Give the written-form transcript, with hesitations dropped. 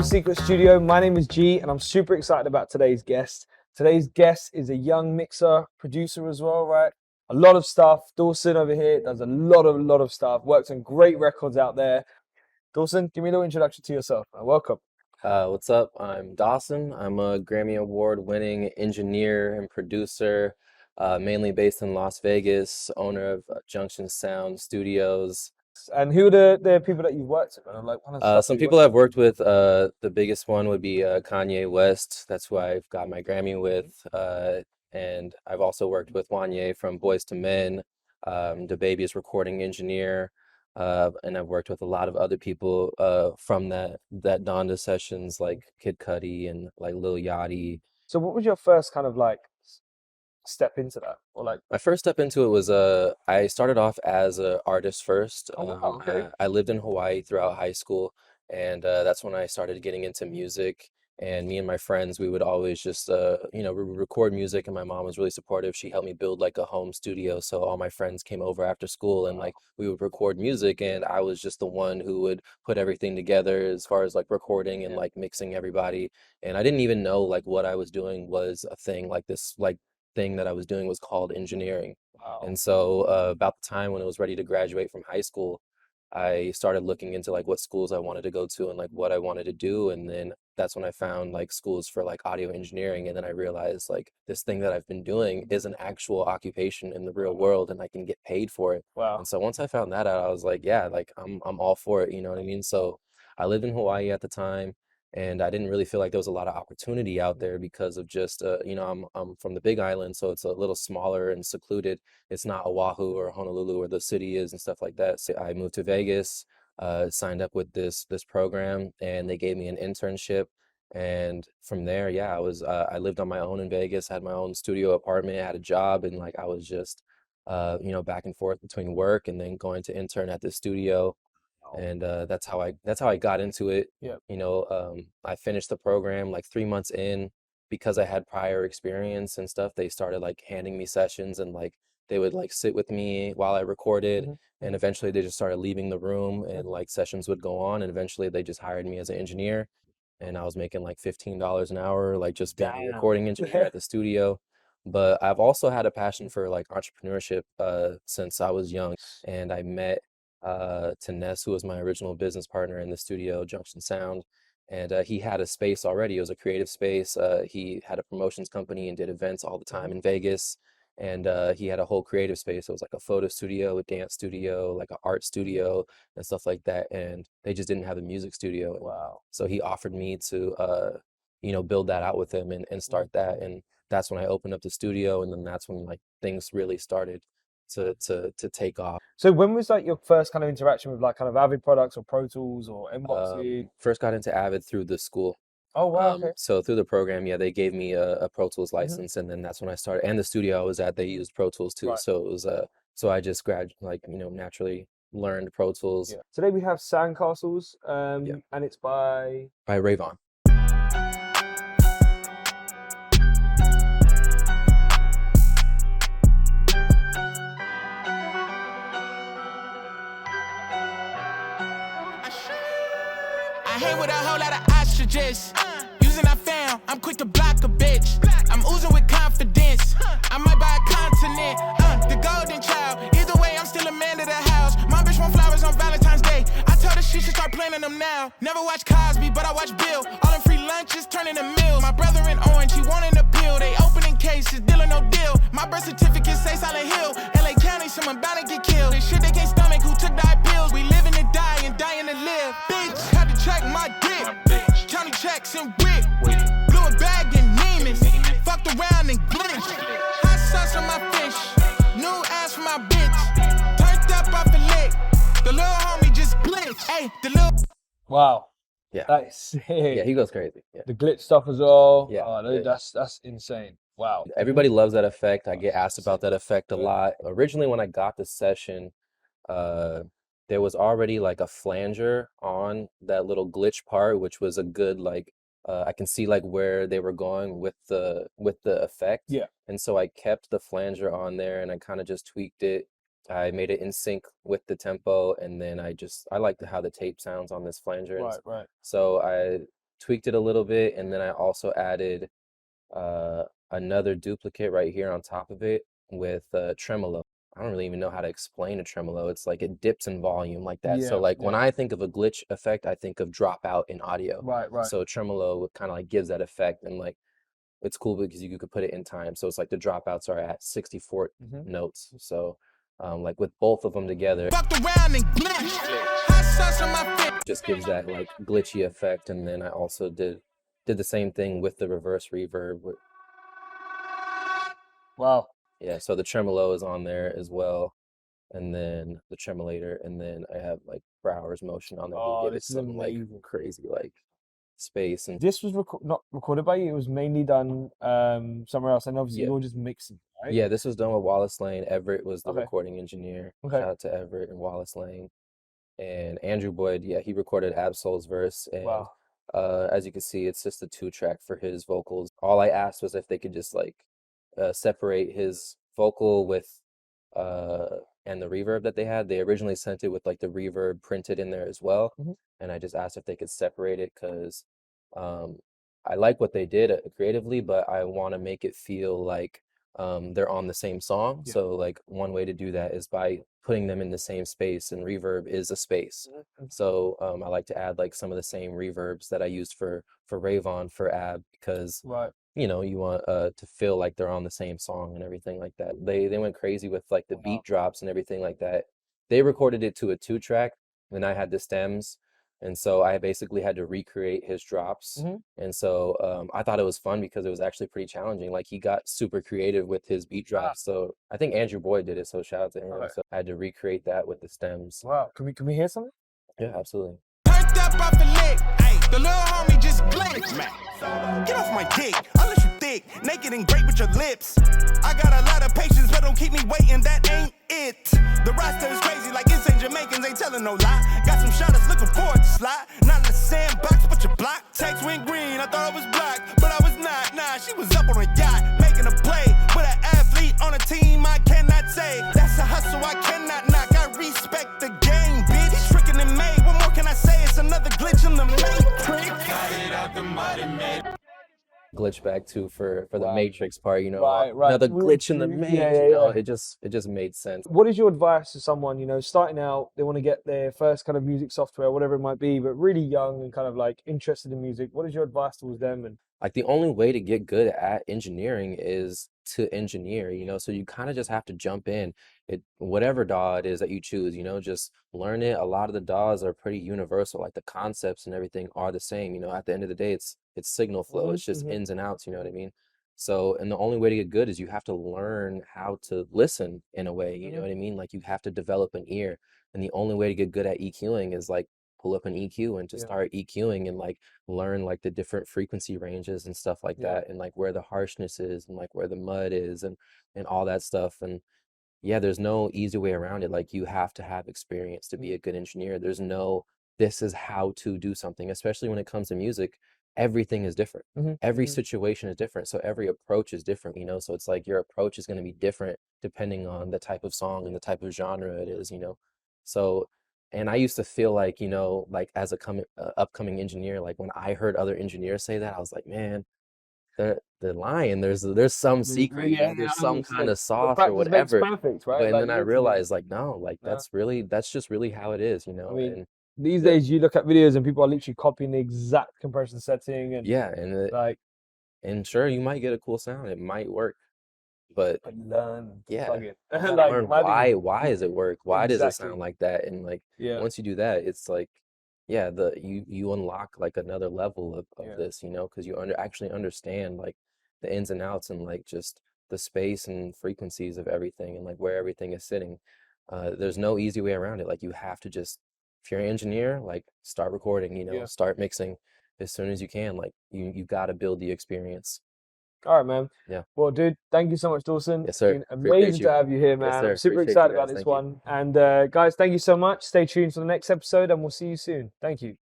the Secret Studio. My name is G, and I'm super excited about today's guest. Today's guest is a young mixer, producer as well, right? A lot of stuff. Dawsøn over here does a lot of stuff. Works on great records out there. Dawsøn, give me a little introduction to yourself. Welcome. What's up? I'm Dawsøn. I'm a Grammy Award-winning engineer and producer, mainly based in Las Vegas, owner of Junction Sound Studios. And who are the people that you've worked with? Like some people I've worked with, the biggest one would be Kaníye West. That's who I've got my Grammy with. And I've also worked with Wanye from Boys to Men, Dabeebi's recording engineer. And I've worked with a lot of other people from that Donda sessions, like Kid Cudi and like Lil Yachty. So what was your first kind of like step into that? Or like my first step into it was I started off as an artist first. Okay. I lived in Hawaii throughout high school, and that's when I started getting into music. And me and my friends, we would always just, we would record music, and my mom was really supportive. She helped me build like a home studio. So all my friends came over after school and like we would record music, and I was just the one who would put everything together as far as like recording and like mixing everybody. And I didn't even know like what I was doing was a thing. Like this like thing that I was doing was called engineering. Wow. And so about the time when it was ready to graduate from high school, I started looking into like what schools I wanted to go to and like what I wanted to do. And then that's when I found like schools for like audio engineering. And then I realized like this thing that I've been doing is an actual occupation in the real world, and I can get paid for it. Wow. And so once I found that out, I was like, yeah, like I'm all for it. You know what I mean? So I lived in Hawaii at the time, and I didn't really feel like there was a lot of opportunity out there because of just, I'm from the Big Island, so it's a little smaller and secluded. It's not Oahu or Honolulu where the city is and stuff like that. So I moved to Vegas, signed up with this program, and they gave me an internship. And from there, yeah, I lived on my own in Vegas, had my own studio apartment, had a job, and like I was just, back and forth between work and then going to intern at the studio. And that's how I got into it. Yeah. I finished the program like 3 months in. Because I had prior experience and stuff. They started like handing me sessions, and like they would like sit with me while I recorded. Mm-hmm. And eventually they just started leaving the room, and like sessions would go on, and eventually they just hired me as an engineer, and I was making like $15 an hour, like just being a recording engineer at the studio. But I've also had a passion for like entrepreneurship since I was young, and I met Ness, who was my original business partner in the studio, Junction Sound. And he had a space already. It was a creative space. He had a promotions company and did events all the time in Vegas. And he had a whole creative space. It was like a photo studio, a dance studio, like an art studio and stuff like that. And they just didn't have a music studio. Wow. So he offered me to, build that out with him and start that. And that's when I opened up the studio. And then that's when like things really started to take off. So when was like your first kind of interaction with like kind of Avid products or Pro Tools or Mbox? First got into Avid through the school. Oh wow. Okay. So through the program, yeah, they gave me a Pro Tools license, and then that's when I started. And the studio I was at, they used Pro Tools too. Right. So it was so I just naturally learned Pro Tools. Yeah. Today we have Sandcastles, and it's by Vaughn. I hang with a whole lot of ostriches. Using I found, I'm quick to block a bitch. I'm oozing with confidence. I might buy a continent. The golden child. Either way, I'm still a man of the house. My bitch want flowers on Valentine's Day. I told her she should start planning them now. Never watch Cosby, but I watch Bill. All them free lunches turning to meals. My brother in Orange, he wanting a pill. They opening cases, deal or no deal. My birth certificate say Silent Hill. LA County, someone bound to get killed. This shit they can't stomach. Who took die pills? We living to die and dying to live. Bitch, had to check my dick. County checks and whip. Blew a bag in Neiman's. Fucked around and glitched. Hot sauce on my fish. New ass for my bitch. Turned up off the lick. The little homie just glitched. Hey, the little. Wow. Yeah. That is sick. Yeah, he goes crazy. Yeah. The glitch stuff as well. Yeah. Oh, that's insane. Wow. Everybody loves that effect. I get asked about that effect a lot. Originally, when I got the session, there was already like a flanger on that little glitch part, which was a good like I can see like where they were going with the effect. Yeah. And so I kept the flanger on there, and I kind of just tweaked it. I made it in sync with the tempo, and then I liked how the tape sounds on this flanger. Right. So I tweaked it a little bit, and then I also added another duplicate right here on top of it with tremolo. I don't really even know how to explain a tremolo. It's like it dips in volume like that. So Yeah, like when yeah. I think of a glitch effect, I think of dropout in audio. Right. So tremolo kind of like gives that effect, and like it's cool because you could put it in time. So it's like the dropouts are at 64 notes. So like with both of them together, Fucked around and glitch. Hot sauce on my face. just gives that like glitchy effect. And then I also did the same thing with the reverse reverb. Wow. Yeah, so the tremolo is on there as well, and then the tremolator, and then I have like Brower's motion on there to Oh, give it this is some like amazing. crazy like space. And This was not recorded by you. It was mainly done somewhere else, and obviously Yeah. you're just mixing, right? yeah, this was done with Wallace Lane. Everett was the Okay. recording engineer. Okay. Shout out to Everett and Wallace Lane. And Andrew Boyd, yeah, he recorded Absol's verse. And Wow. as you can see, it's just a 2-track for his vocals. All I asked was if they could just like separate his vocal with and the reverb that they had. They originally sent it with like the reverb printed in there as well. And I just asked if they could separate it because I like what they did creatively, but I want to make it feel like they're on the same song. Yeah. So like one way to do that is by putting them in the same space, and reverb is a space. So I like to add like some of the same reverbs that I used for Vaughn for Ab, because Right. you know, you want to feel like they're on the same song and everything like that. They went crazy with like the beat drops and everything like that. They recorded it to a 2-track, and I had the stems, and so I basically had to recreate his drops. And so I thought it was fun because it was actually pretty challenging. Like he got super creative with his beat drops. So I think Andrew Boyd did it, so shout out to him. Okay. So I had to recreate that with the stems. Wow. Can we hear something? Yeah, absolutely. Turned up off the lick. Ay, the little homie just glitched. Get off my dick. I'll let you thick. Naked and great with your lips. I got a lot of patience, but don't keep me waiting. That ain't it. The roster is crazy, like insane Jamaicans ain't telling no lie. Got some shotters looking forward to slide. Not in the sandbox, but your block. Text went green, I thought I was black, but I was not. Nah, she was up on a yacht, making a play with an athlete on a team. I cannot say that's a hustle I cannot knock. I respect the game, bitch. Tricking and made. What more can I say? It's another glitch in the matrix. Got it out the mud and made. Glitch back to for the Wow. Matrix part, you know, Right. another glitch in the Yeah, Matrix. yeah, You know, yeah. it just made sense. What is your advice to someone, you know, starting out, they want to get their first kind of music software, whatever it might be, but really young and kind of like interested in music? What is your advice towards them? And Like the only way to get good at engineering is to engineer, you know, so you kind of just have to jump in. Whatever DAW it is that you choose, you know, just learn it. A lot of the DAWs are pretty universal, like the concepts and everything are the same, you know. At the end of the day, it's signal flow. It's just ins and outs, you know what I mean? So, and the only way to get good is you have to learn how to listen in a way, you know what I mean? Like you have to develop an ear. And the only way to get good at EQing is like pull up an EQ and just Yeah. start EQing and like learn like the different frequency ranges and stuff like Yeah. that, and like where the harshness is and like where the mud is and all that stuff. And yeah, there's no easy way around it. Like you have to have experience to be a good engineer. There's no this is how to do something, especially when it comes to music. Everything is different. Every situation is different, so every approach is different, you know. So it's like your approach is going to be different depending on the type of song and the type of genre it is, you know. So, and I used to feel like, you know, like as a upcoming engineer, like when I heard other engineers say that, I was like, man, they're lying. There's some secret, you know, there's some kind of sauce or whatever. Perfect, right? But and Like, then I literally. realized, like, no, like Yeah. that's just really how it is, you know. I mean, And these days you look at videos and people are literally copying the exact compression setting and yeah, and like and sure, you might get a cool sound. It might work, but learn yeah, plug it. you gotta Like, learn my thing is- why does it work? Why does it Exactly. sound like that? And like Yeah. once you do that, it's like yeah, you unlock like another level of Yeah. this, you know, because you actually understand like the ins and outs and like just the space and frequencies of everything and like where everything is sitting. There's no easy way around it. Like you have to just, if you're an engineer, like start recording, you know, Yeah. start mixing as soon as you can. Like you got to build the experience. All right, man. Yeah. Well, dude, thank you so much, Dawson. Yes, sir. It's been Appreciate amazing you. to have you here, man. Yes, sir. I'm super Appreciate you excited about guys. this Thank you. one. And guys, thank you so much. Stay tuned for the next episode and we'll see you soon. Thank you.